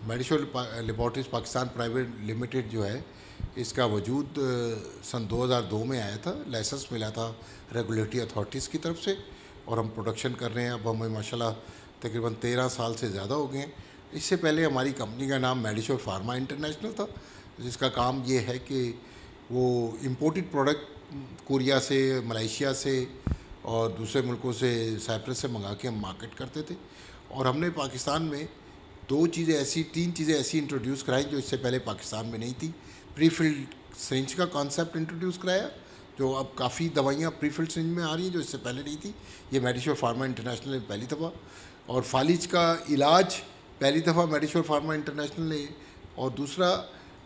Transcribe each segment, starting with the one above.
मेडिशोर laboratories Pakistan private limited जो है, इसका वजूद सन 2002 में आया था। लाइसेंस मिला था रेगुलेटरी अथॉरिटीज़ की तरफ से और हम प्रोडक्शन कर रहे हैं। अब हमें माशाल्लाह तकरीबन 13 साल से ज़्यादा हो गए हैं। इससे पहले हमारी कंपनी का नाम मेडिशोर फार्मा इंटरनेशनल था, जिसका काम ये है कि वो इम्पोर्टेड प्रोडक्ट कोरिया से, मलेशिया से और दूसरे मुल्कों से, साइप्रस से मंगा के हम मार्केट करते थे। और हमने पाकिस्तान में तीन चीज़ें ऐसी इंट्रोड्यूस कराई जो इससे पहले पाकिस्तान में नहीं थी। प्रीफिल्ड सिरिंज का कॉन्सेप्ट इंट्रोड्यूस कराया, जो अब काफ़ी दवाइयाँ प्रीफिल्ड सिरिंज में आ रही हैं जो इससे पहले नहीं थी। ये मेडिशोर फार्मा इंटरनेशनल ने पहली दफ़ा, और फालिज का इलाज पहली दफ़ा मेडिशोर फार्मा इंटरनेशनल ने। और दूसरा,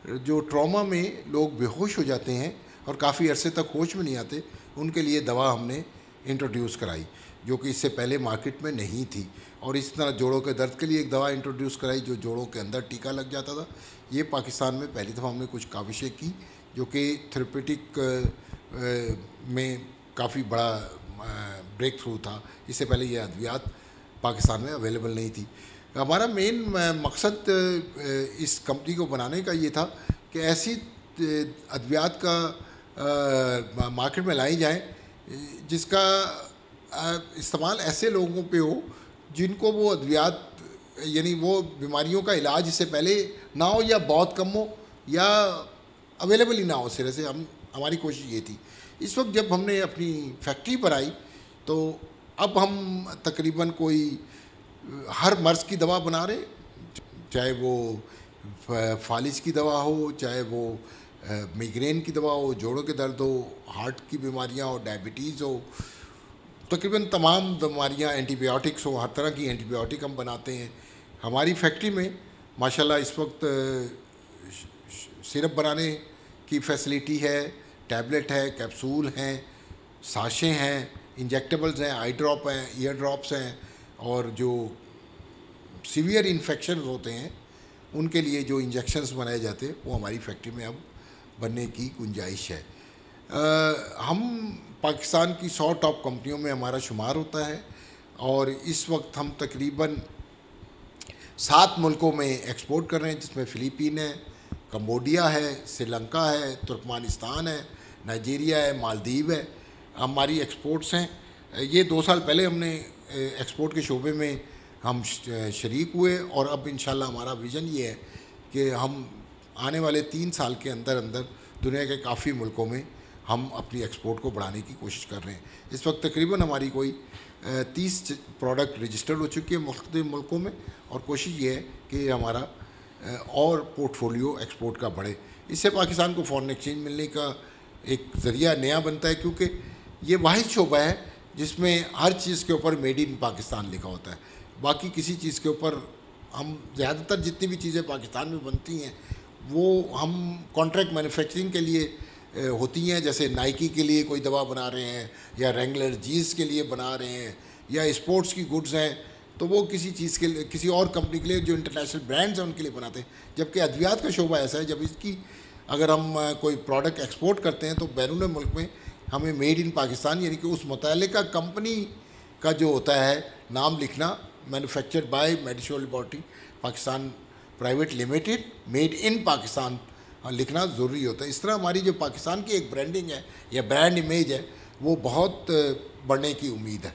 जो ट्रॉमा में लोग बेहोश हो जाते हैं और काफ़ी अरसे तक होश में नहीं आते, उनके लिए दवा हमने इंट्रोड्यूस कराई जो कि इससे पहले मार्केट में नहीं थी। और इस तरह जोड़ों के दर्द के लिए एक दवा इंट्रोड्यूस कराई जो जोड़ों के अंदर टीका लग जाता था। ये पाकिस्तान में पहली दफ़ा हमने कुछ काविशें की जो कि थेरेपेटिक में काफ़ी बड़ा ब्रेक थ्रू था। इससे पहले ये अद्वियात पाकिस्तान में अवेलेबल नहीं थी। हमारा मेन मकसद इस कंपनी को बनाने का ये था कि ऐसी अद्वियात का मार्केट में लाई जाए जिसका इस्तेमाल ऐसे लोगों पे हो जिनको वो अद्वियात, यानी वो बीमारियों का इलाज इससे पहले ना हो या बहुत कम हो या अवेलेबल ही ना हो सिरे से। हमारी कोशिश ये थी। इस वक्त जब हमने अपनी फैक्ट्री बनाई तो अब हम तकरीबन कोई हर मर्ज़ की दवा बना रहे, चाहे वो फालिज की दवा हो, चाहे वो माइग्रेन की दवा हो, जोड़ों के दर्द हो, हार्ट की बीमारियां हो, डायबिटीज़ हो, तकरीबन तमाम बीमारियां, एंटीबायोटिक्स हो, हर तरह की एंटीबायोटिक हम बनाते हैं। हमारी फैक्ट्री में माशाल्लाह इस वक्त सिरप बनाने की फैसिलिटी है, टैबलेट है, कैप्सूल हैं, साशें हैं, इंजेक्टेबल्स हैं, आई ड्रॉप हैं, ईयर ड्रॉप्स हैं, और जो सीवियर इन्फेक्शन होते हैं उनके लिए जो इंजेक्शंस बनाए जाते हैं वो हमारी फैक्ट्री में अब बनने की गुंजाइश है। हम पाकिस्तान की 100 टॉप कंपनियों में हमारा शुमार होता है और इस वक्त हम तकरीबन 7 मुल्कों में एक्सपोर्ट कर रहे हैं, जिसमें फ़िलीपीन है, कंबोडिया है, श्रीलंका है, तुर्कमानिस्तान है, नाइजीरिया है, मालदीव है। हमारी एक्सपोर्ट्स हैं। ये 2 साल पहले हमने एक्सपोर्ट के शोबे में हम शरीक हुए और अब इंशाल्लाह हमारा विज़न ये है कि हम आने वाले 3 साल के अंदर अंदर दुनिया के काफ़ी मुल्कों में हम अपनी एक्सपोर्ट को बढ़ाने की कोशिश कर रहे हैं। इस वक्त तकरीबन हमारी कोई 30 प्रोडक्ट रजिस्टर्ड हो चुकी है मुख्तलिफ मुल्कों में, और कोशिश ये है कि हमारा और पोर्टफोलियो एक्सपोर्ट का बढ़े। इससे पाकिस्तान को फॉरेन एक्सचेंज मिलने का एक ज़रिया नया बनता है, क्योंकि ये वाहिद शोबा है जिसमें हर चीज़ के ऊपर मेड इन पाकिस्तान लिखा होता है। बाकी किसी चीज़ के ऊपर हम ज़्यादातर जितनी भी चीज़ें पाकिस्तान में बनती हैं वो हम कॉन्ट्रैक्ट मैन्युफैक्चरिंग के लिए होती हैं। जैसे नाइकी के लिए कोई दवा बना रहे हैं या रेंगलर जीन्स के लिए बना रहे हैं या स्पोर्ट्स की गुड्स हैं, तो वो किसी चीज़ के लिए, किसी और कंपनी के लिए जो इंटरनेशनल ब्रांड्स हैं उनके लिए बनाते हैं। जबकि अद्वियात का शोबा ऐसा है, जब इसकी अगर हम कोई प्रोडक्ट एक्सपोर्ट करते हैं तो बैरून मुल्क में हमें मेड इन पाकिस्तान यानी कि उस मुतल्लिका कंपनी का जो होता है नाम लिखना, manufactured by Medisure laboratory Pakistan private limited, made in Pakistan लिखना ज़रूरी होता है। इस तरह हमारी जो पाकिस्तान की एक ब्रांडिंग है या ब्रांड इमेज है वो बहुत बढ़ने की उम्मीद है।